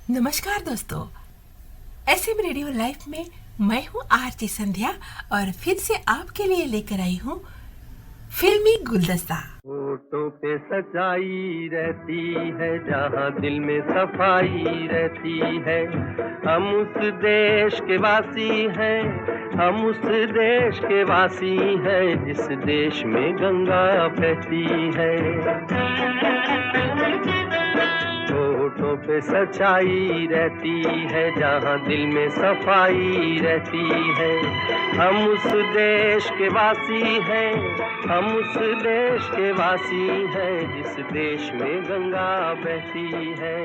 नमस्कार दोस्तों, SM radio life में मैं हूँ आरती संध्या और फिर से आपके लिए लेकर आई हूँ फिल्मी गुलदस्ता। होठों पे सच्चाई रहती है, जहाँ दिल में सफाई रहती है। हम उस देश के वासी हैं, हम उस देश के वासी हैं, जिस देश में गंगा बहती है। होठों पे सच्चाई रहती है, जहाँ दिल में सफाई रहती है। हम उस देश के वासी हैं, हम उस देश के वासी हैं, जिस देश में गंगा बहती है।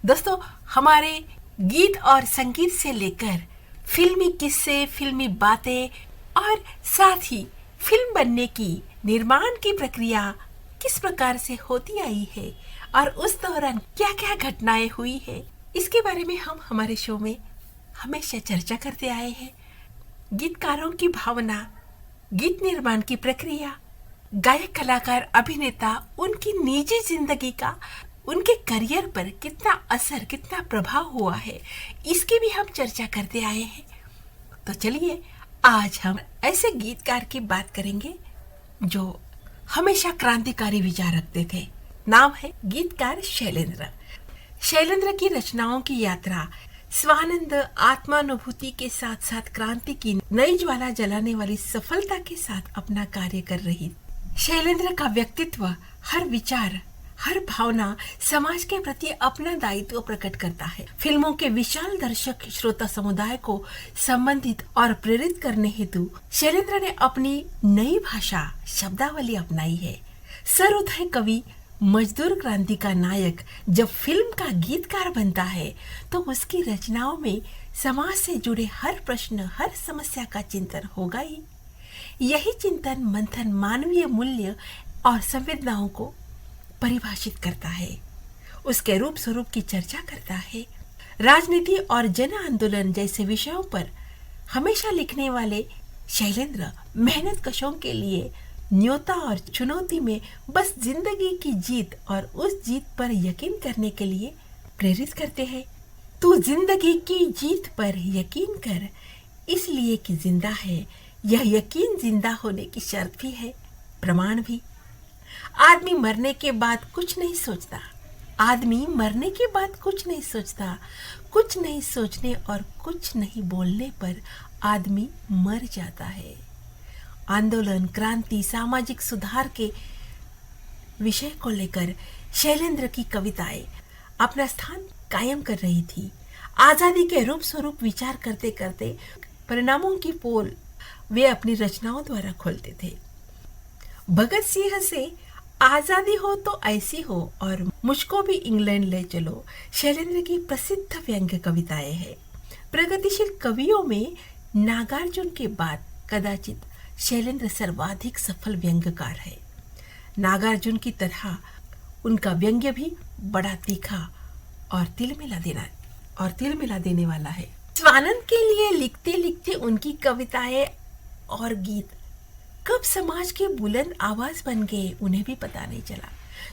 दोस्तों, हमारे गीत और संगीत से लेकर फिल्मी किस्से, फिल्मी बातें और साथ ही फिल्म बनने की, निर्माण की प्रक्रिया किस प्रकार से होती आई है और उस दौरान क्या क्या घटनाएं हुई है, इसके बारे में हम हमारे शो में हमेशा चर्चा करते आए हैं। गीतकारों की भावना, गीत निर्माण की प्रक्रिया, गायक, कलाकार, अभिनेता, उनकी निजी जिंदगी का उनके करियर पर कितना असर, कितना प्रभाव हुआ है, इसकी भी हम चर्चा करते आए हैं। तो चलिए, आज हम ऐसे गीतकार की बात करेंगे जो हमेशा क्रांतिकारी विचार रखते थे। नाम है गीतकार शैलेंद्र। शैलेंद्र की रचनाओं की यात्रा स्वानंद, आत्मानुभूति के साथ साथ क्रांति की नई ज्वाला जलाने वाली सफलता के साथ अपना कार्य कर रही। शैलेंद्र का व्यक्तित्व, हर विचार, हर भावना समाज के प्रति अपना दायित्व प्रकट करता है। फिल्मों के विशाल दर्शक श्रोता समुदाय को संबंधित और प्रेरित करने हेतु शैलेंद्र ने अपनी नई भाषा, शब्दावली अपनाई है। सर्वोदय कवि, मजदूर क्रांति का नायक जब फिल्म का गीतकार बनता है तो उसकी रचनाओं में समाज से जुड़े हर प्रश्न, हर समस्या का चिंतन होगा ही। यही चिंतन मंथन मानवीय मूल्य और संवेदनाओं को परिभाषित करता है, उसके रूप स्वरूप की चर्चा करता है। राजनीति और जन आंदोलन जैसे विषयों पर हमेशा लिखने वाले शैलेंद्र मेहनत कशों के लिए न्योता और चुनौती में बस जिंदगी की जीत और उस जीत पर यकीन करने के लिए प्रेरित करते हैं। तू जिंदगी की जीत पर यकीन कर, इसलिए कि जिंदा है। यह यकीन जिंदा होने की शर्त भी है, प्रमाण भी। आदमी मरने के बाद कुछ नहीं सोचता, आदमी मरने के बाद कुछ नहीं सोचता। कुछ नहीं सोचने और कुछ नहीं बोलने पर आदमी मर जाता है। आंदोलन, क्रांति, सामाजिक सुधार के विषय को लेकर शैलेंद्र की कविताएं अपना स्थान कायम कर रही थी। आजादी के रूप स्वरूप विचार करते करते परिणामों की पोल वे अपनी रचनाओं द्वारा खोलते थे। भगत सिंह से आजादी हो तो ऐसी हो और मुझको भी इंग्लैंड ले चलो शैलेंद्र की प्रसिद्ध व्यंग्य कविताएं हैं। प्रगतिशील कवियों में नागार्जुन के बाद कदाचित शैलेंद्र सर्वाधिक सफल व्यंग्यकार है। नागार्जुन की तरह उनका व्यंग्य भी बड़ा तीखा और तिल मिला देने वाला है। स्वानंद के लिए लिखते लिखते उनकी कविताएं और गीत कब समाज के बुलंद आवाज बन गए उन्हें भी पता नहीं चला।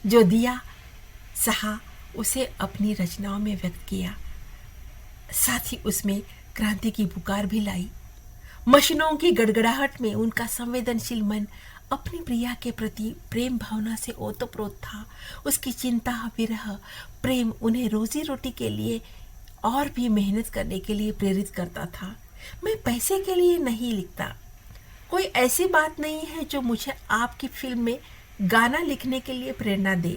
जो दिया सहा उसे अपनी रचनाओं में व्यक्त किया, साथ ही उसमें क्रांति की पुकार भी लाई। मशीनों की गड़गड़ाहट में उनका संवेदनशील मन अपनी प्रिया के प्रति प्रेम भावना से ओतप्रोत था। उसकी चिंता, विरह, प्रेम उन्हें रोजी रोटी के लिए और भी मेहनत करने के लिए प्रेरित करता था। मैं पैसे के लिए नहीं लिखता, कोई ऐसी बात नहीं है जो मुझे आपकी फिल्म में गाना लिखने के लिए प्रेरणा दे।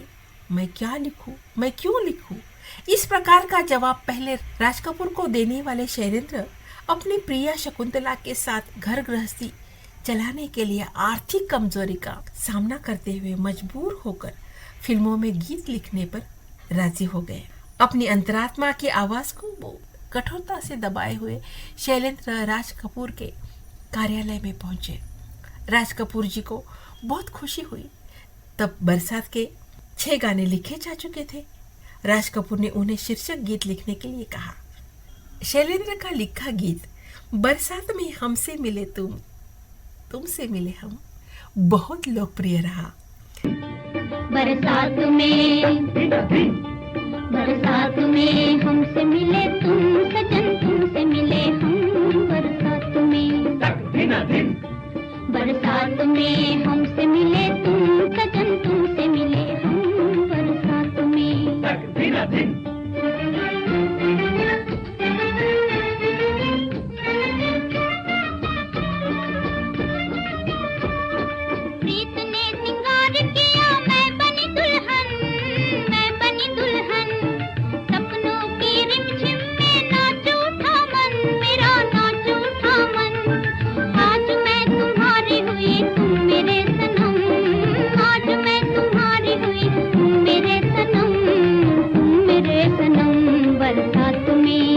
मैं क्या लिखूं, मैं क्यों लिखूं? इस प्रकार का जवाब पहले राज कपूर को देने वाले शैलेंद्र अपनी प्रिया शकुंतला के साथ घर गृहस्थी चलाने के लिए आर्थिक कमजोरी का सामना करते हुए मजबूर होकर फिल्मों में गीत लिखने पर राजी हो गए। अपनी अंतरात्मा की आवाज को कठोरता से दबाए हुए शैलेंद्र राज कपूर के कार्यालय में पहुंचे। राज कपूर जी को बहुत खुशी हुई। तब बरसात के 6 गाने लिखे जा चुके थे। राज कपूर ने उन्हें शीर्षक गीत लिखने के लिए कहा। शैलेंद्र का लिखा गीत बरसात में हमसे मिले तुम, तुमसे मिले हम बहुत लोकप्रिय रहा। बरसात में बरसात में हमसे मिले तुम सजन, तुमसे मिले हम बरसात में। बरसात में हमसे मिले तुम सजन, तुमसे मिले हम बरसात में। प्रीत ने सिंगार किया, मैं बनी दुल्हन, मैं बनी दुल्हन। सपनों की रिमझिम में नाच उठा मन, मेरा नाच उठा मन। आज मैं तुम्हारी हुई, तुम मेरे सनम। आज मैं तुम्हारी हुई, तुम मेरे सनम, तुम मेरे सनम। बरसात में,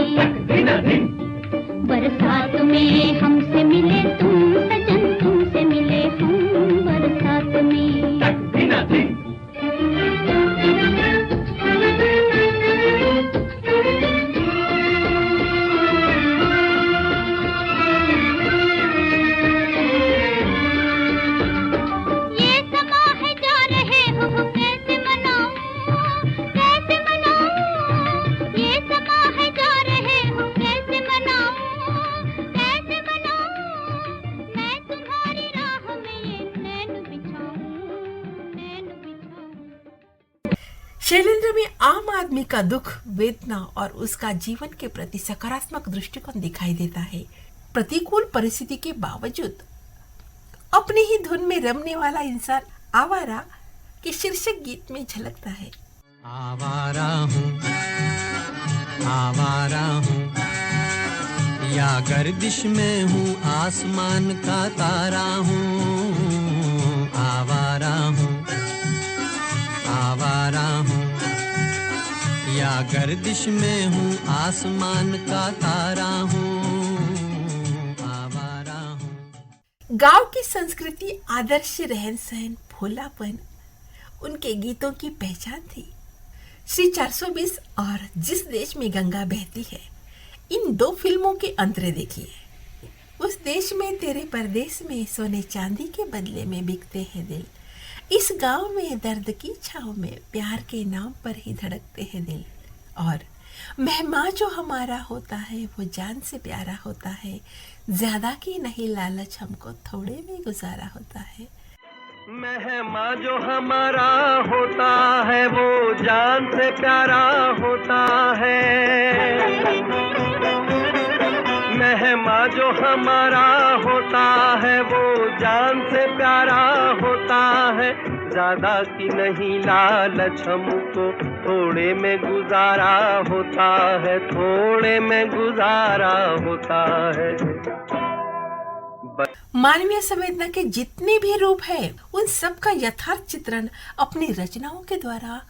बरसात में हमसे मिले तुम सजन, तुमसे मिले हम बरसात में। ये समा है जा रहे हो, कैसे मनाऊं, कैसे मनाऊं। ये समा है जा रहे हो, कैसे मनाऊं, कैसे मनाऊं। मैं तुम्हारी राह में ये नैन बिछाऊं, नैन बिछाऊं। शैलेंद्र में आम आदमी का दुख, वेदना और उसका जीवन के प्रति सकारात्मक दृष्टिकोण दिखाई देता है। प्रतिकूल परिस्थिति के बावजूद अपनी ही धुन में रमने वाला इंसान आवारा के शीर्षक गीत में झलकता है। आवारा हूँ, आवारा हूँ, या गर्दिश में हूँ, आसमान का तारा हूँ। आवारा हूँ, आवारा हूँ, या गर्दिश में हूँ, आसमान का तारा हूँ। आवारा हूँ। गांव की संस्कृति, आदर्श रहन सहन, भोलापन उनके गीतों की पहचान थी। श्री 420 और जिस देश में गंगा बहती है, इन दो फिल्मों के अंतरे देखिए। उस देश में तेरे परदेश में सोने चांदी के बदले में बिकते हैं दिल। इस गांव में दर्द की छाव में प्यार के नाम पर ही धड़कते हैं दिल। और मेहमान जो हमारा होता है वो जान से प्यारा होता है, ज्यादा की नहीं लालच हमको थोड़े में गुजारा होता है। मेहमान जो हमारा होता है वो जान से प्यारा होता है। मेहमान जो हमारा होता है वो जान से प्यारा होता है। ज्यादा की नहीं लालच हमको थोड़े में गुजारा होता है, थोड़े में गुजारा होता है। मानवीय संवेदना के जितने भी रूप हैं, उन सब का यथार्थ चित्रण अपनी रचनाओं के द्वारा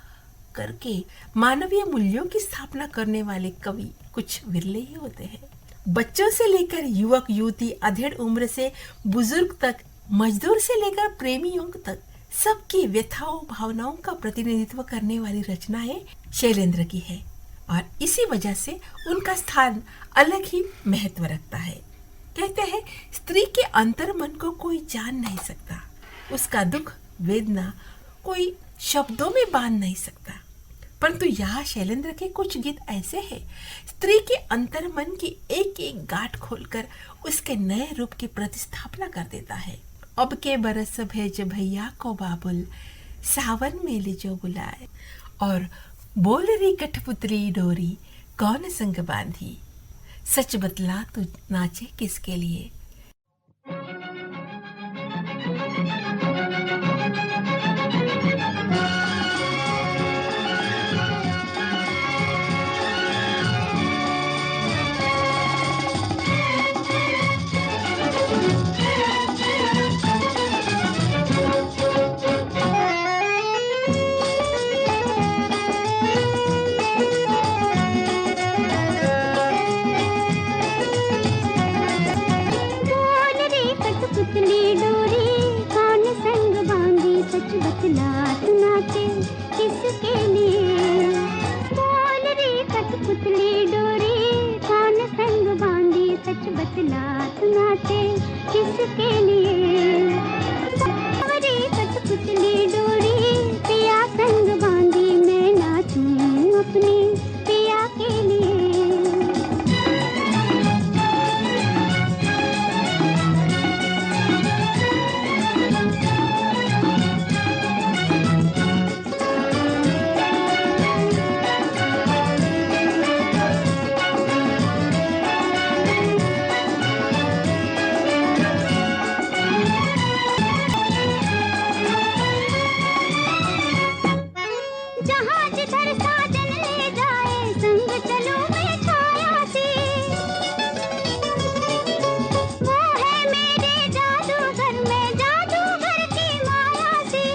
करके मानवीय मूल्यों की स्थापना करने वाले कवि कुछ विरले ही होते हैं। बच्चों से लेकर युवक युवती, अधेड़ उम्र से बुजुर्ग तक, मजदूर से लेकर प्रेमियों तक, सबकी व्यथाओं भावनाओं का प्रतिनिधित्व करने वाली रचनाएं शैलेंद्र की है और इसी वजह से उनका स्थान अलग ही महत्व रखता है। कहते हैं स्त्री के अंतर मन को कोई जान नहीं सकता, उसका दुख वेदना कोई शब्दों में बांध नहीं सकता। परंतु यहाँ शैलेंद्र के कुछ गीत ऐसे हैं, स्त्री के अंतर मन की एक एक गांठ खोलकर उसके नए रूप की प्रतिस्थापना कर देता है। अब के बरस भेज भैया को बाबुल, सावन मेले जो बुलाए, और बोल रही कठपुतली डोरी कौन संग बांधी, सच बतला तू नाचे किसके लिए। जहाँ जिधर साजन ले जाए संग चलो मैं छाया सी। वो है मेरे जादूगर में जादूगर की माया सी।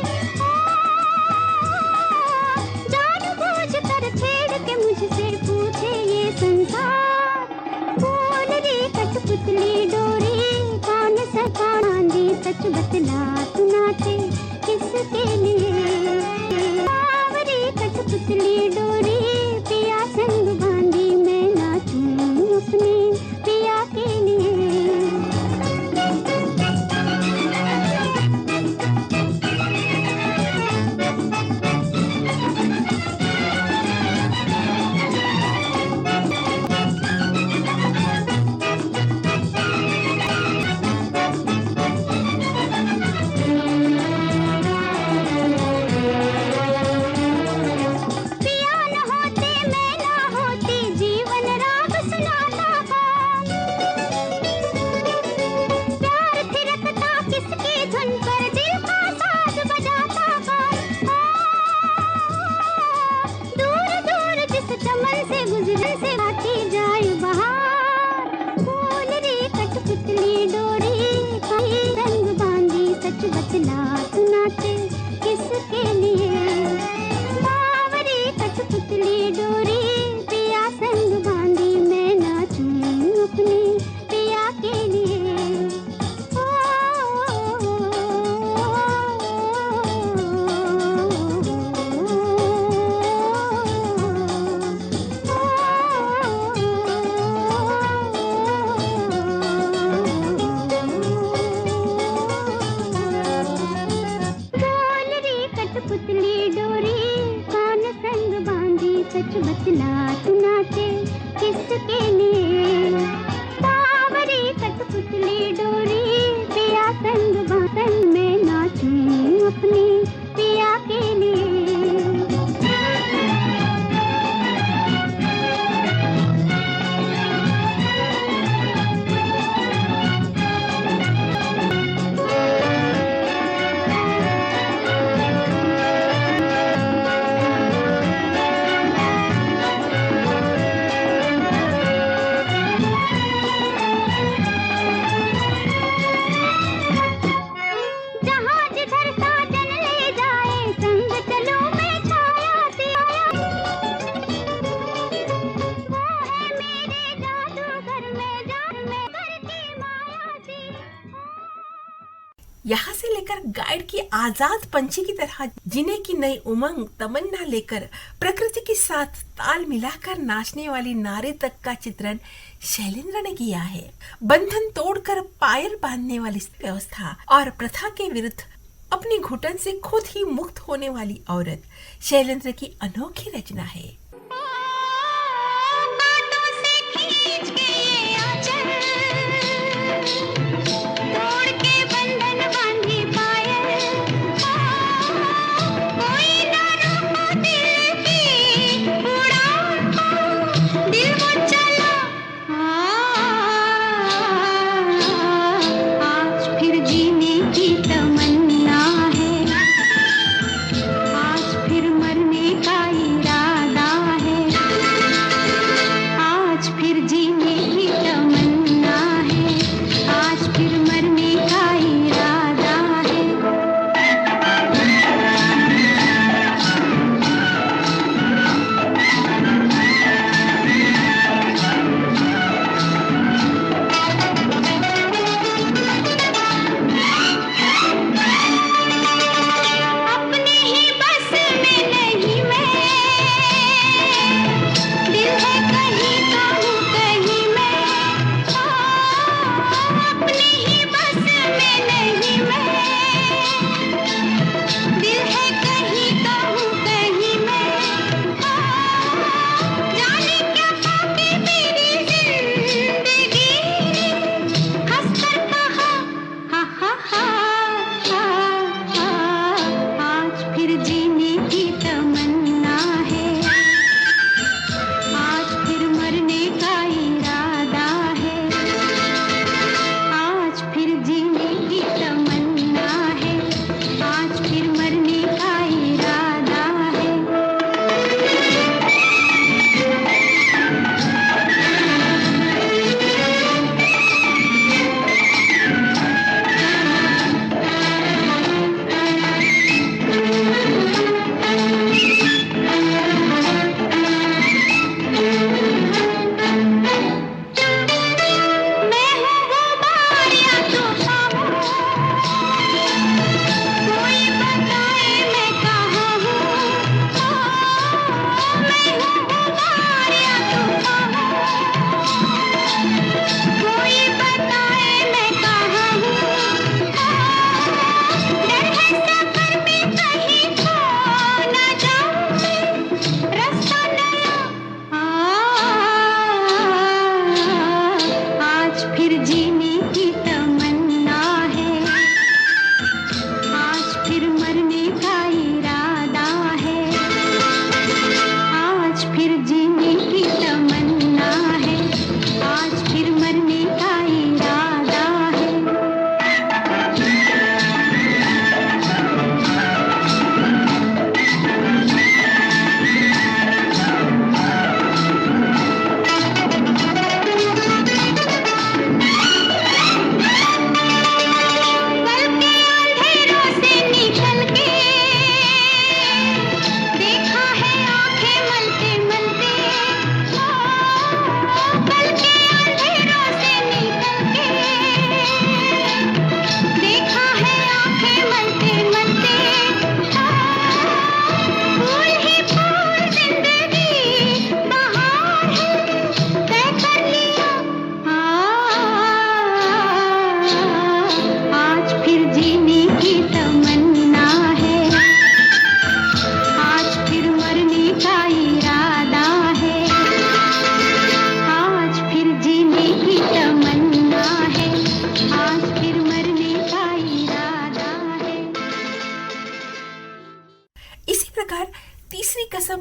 जान बूझ कर छेड़ के मुझसे पूछे ये संसार। बोल रे कठपुतली डोरी कान से कान दी सच बतला तू नाचे किसके लिए। बावरी कठपुतली डोरी पिया संग बांधी मैं नाचूं अपने पिया के लिए। यहाँ से लेकर गाइड की आजाद पंछी की तरह जीने की नई उमंग तमन्ना लेकर प्रकृति के साथ ताल मिलाकर नाचने वाली नारी तक का चित्रण शैलेंद्र ने किया है। बंधन तोड़कर पायल बांधने वाली व्यवस्था और प्रथा के विरुद्ध अपनी घुटन से खुद ही मुक्त होने वाली औरत शैलेंद्र की अनोखी रचना है। आज फिर मरने का इरादा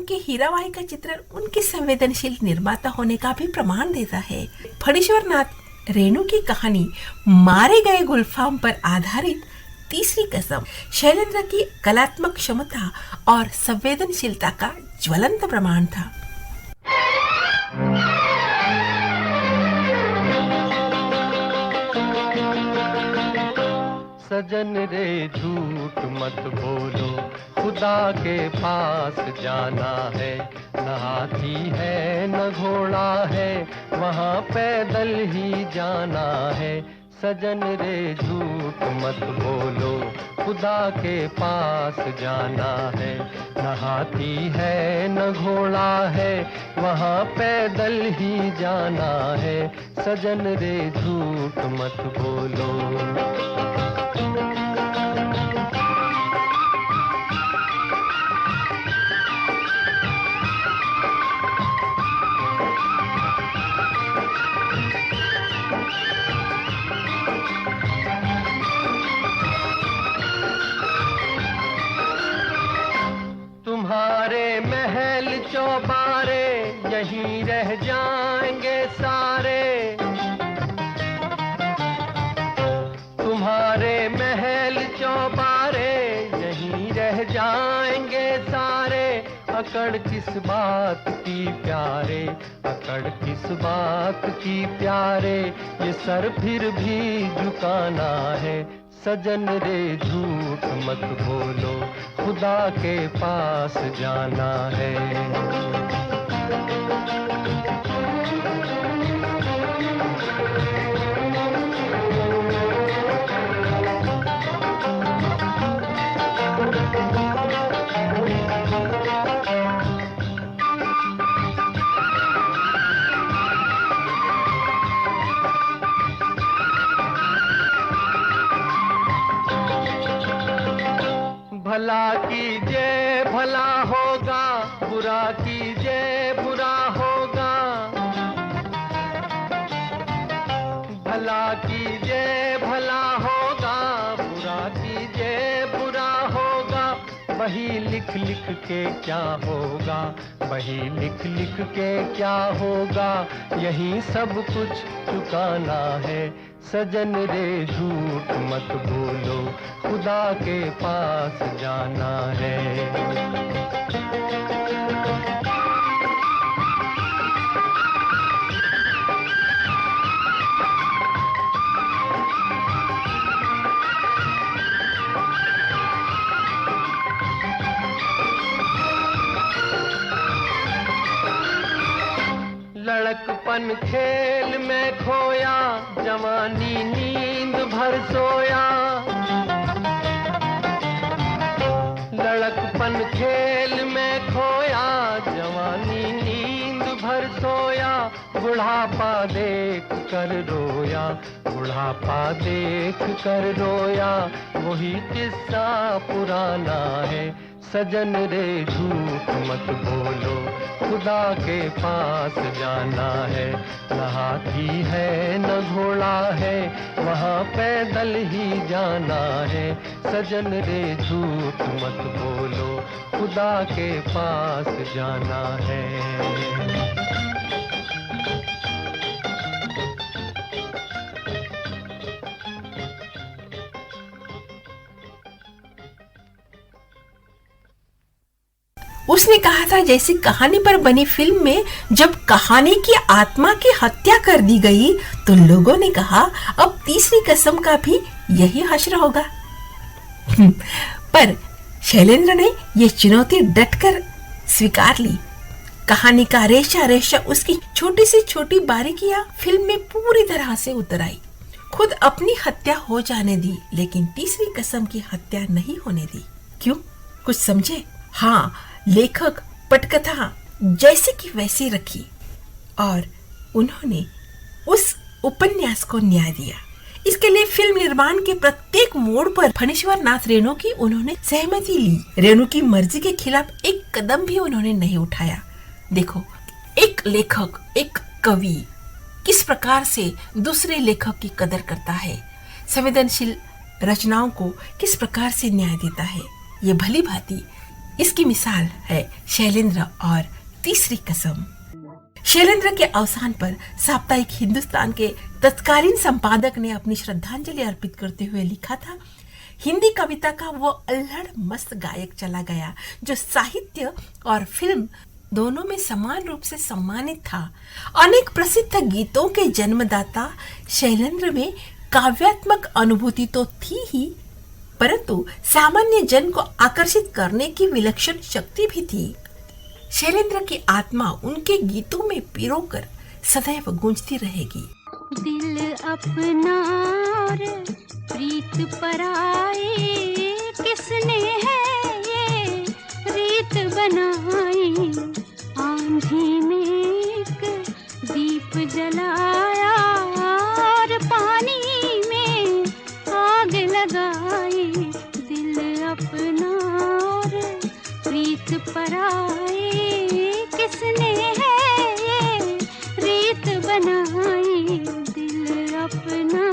उनके हीराबाई का चित्रण उनके संवेदनशील निर्माता होने का भी प्रमाण देता है। फणीश्वर नाथ रेणु की कहानी मारे गए गुलफाम पर आधारित तीसरी कसम शैलेंद्र की कलात्मक क्षमता और संवेदनशीलता का ज्वलंत प्रमाण था। सजन रे झूठ मत बोलो, खुदा के पास जाना है। न हाथी है न घोड़ा है, वहाँ पैदल ही जाना है। सजन रे झूठ मत बोलो, खुदा के पास जाना है। न हाथी है न घोड़ा है, वहाँ पैदल ही जाना है। सजन रे झूठ मत बोलो। तुम्हारे महल चौबारे यहीं रह जाएंगे सारे। तुम्हारे महल चौबारे यहीं रह जाएंगे सारे। अकड़ किस बात की प्यारे, अकड़ किस बात की प्यारे, ये सर फिर भी झुकाना है। सजन रे झूठ मत बोलो, खुदा के पास जाना है। भला कीजिए भला होगा, बुरा कीजिए बुरा होगा। भला कीजिए भला होगा, बुरा कीजिए बुरा होगा। वही लिख लिख के क्या होगा, वही लिख लिख के क्या होगा। यही सब कुछ चुकाना है। सजन रे झूठ मत बोलो, खुदा के पास जाना है। लड़कपन खेल में खोया, जवानी नींद भर सोया। लड़कपन खेल में खोया, जवानी नींद भर सोया। बुढ़ापा देख कर रोया, बुढ़ापा देख कर रोया। वही किस्सा पुराना है। सजन रे झूठ मत बोलो, खुदा के पास जाना है। न हाथी है न घोड़ा है, वहाँ पैदल ही जाना है। सजन रे झूठ मत बोलो, खुदा के पास जाना है। उसने कहा था जैसे कहानी पर बनी फिल्म में जब कहानी की आत्मा की हत्या कर दी गई तो लोगों ने कहा अब तीसरी कसम का भी यही हश्र होगा। पर शैलेंद्र ने यह चुनौती डटकर स्वीकार ली। कहानी का रेशा रेशा उसकी छोटी से छोटी बारीकियां फिल्म में पूरी तरह से उतर आई। खुद अपनी हत्या हो जाने दी, लेकिन तीसरी कसम की हत्या नहीं होने दी। क्यों? कुछ समझे? हाँ, लेखक पटकथा जैसे की वैसी रखी और उन्होंने उस उपन्यास को न्याय दिया। इसके लिए फिल्म निर्माण के प्रत्येक मोड़ पर फणीश्वर नाथ रेणु की उन्होंने सहमति ली। रेणु की मर्जी के खिलाफ एक कदम भी उन्होंने नहीं उठाया। देखो, एक लेखक, एक कवि किस प्रकार से दूसरे लेखक की कदर करता है, संवेदनशील रचनाओं को किस प्रकार से न्याय देता है, ये भली भांति इसकी मिसाल है शैलेंद्र और तीसरी कसम। शैलेंद्र के अवसान पर साप्ताहिक हिंदुस्तान के तत्कालीन संपादक ने अपनी श्रद्धांजलि अर्पित करते हुए लिखा था, हिंदी कविता का वो अल्हड़ मस्त गायक चला गया जो साहित्य और फिल्म दोनों में समान रूप से सम्मानित था। अनेक प्रसिद्ध गीतों के जन्मदाता शैलेंद्र में काव्यात्मक अनुभूति तो थी ही, परंतु सामान्य जन को आकर्षित करने की विलक्षण शक्ति भी थी। शैलेंद्र की आत्मा उनके गीतों में पिरोकर सदैव गूंजती रहेगी। दिल अपना और प्रीत पराई, किसने है ये रीत बनाई। आंधी में एक दीप जलाया और पानी में आग लगाई। दिल अपना और प्रीत पराई, किसने है ये रीत बनाई। दिल अपना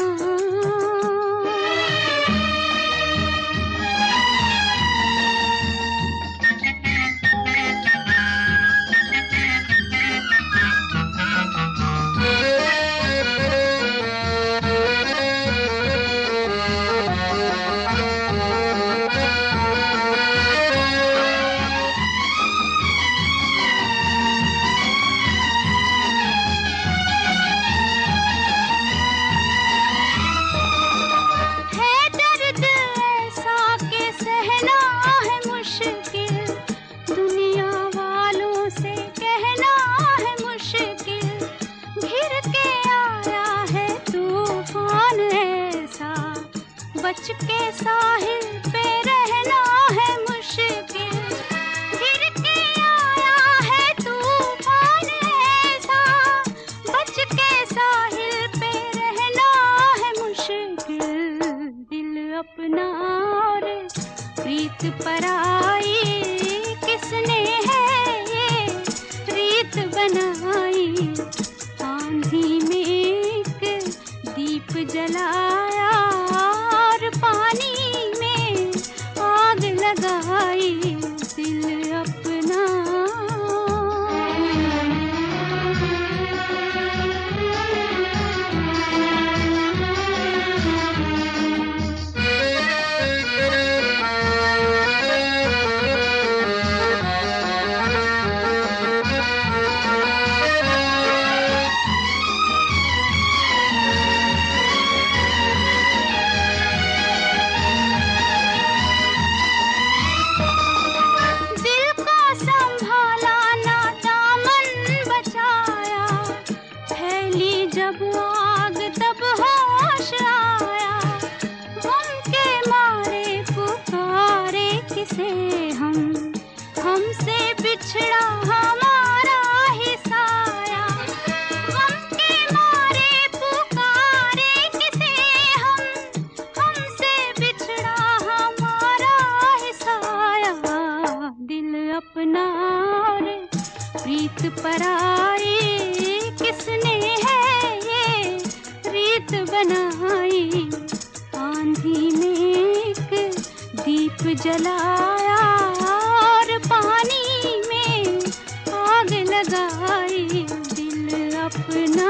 बच के साहिल पे रहना है मुश्किल। गिर के आया है तूफान ऐसा, बच के साहिल पे रहना है मुश्किल। दिल अपना और प्रीत पराई, किसने है ये रीत बनाई। आंधी में एक दीप जलाया और पानी में आग लगाई। दिल अपना जब आग तब होश आया। गम के मारे पुकारे किसे हम, हमसे बिछड़ा हमारा ही साया। गम के मारे पुकारे किसे हम, हमसे बिछड़ा हमारा ही साया। दिल अपना और प्रीत पराई, किसने है रीत बनाई। आंधी में एक दीप जलाया और पानी में आग लगाई। दिल अपना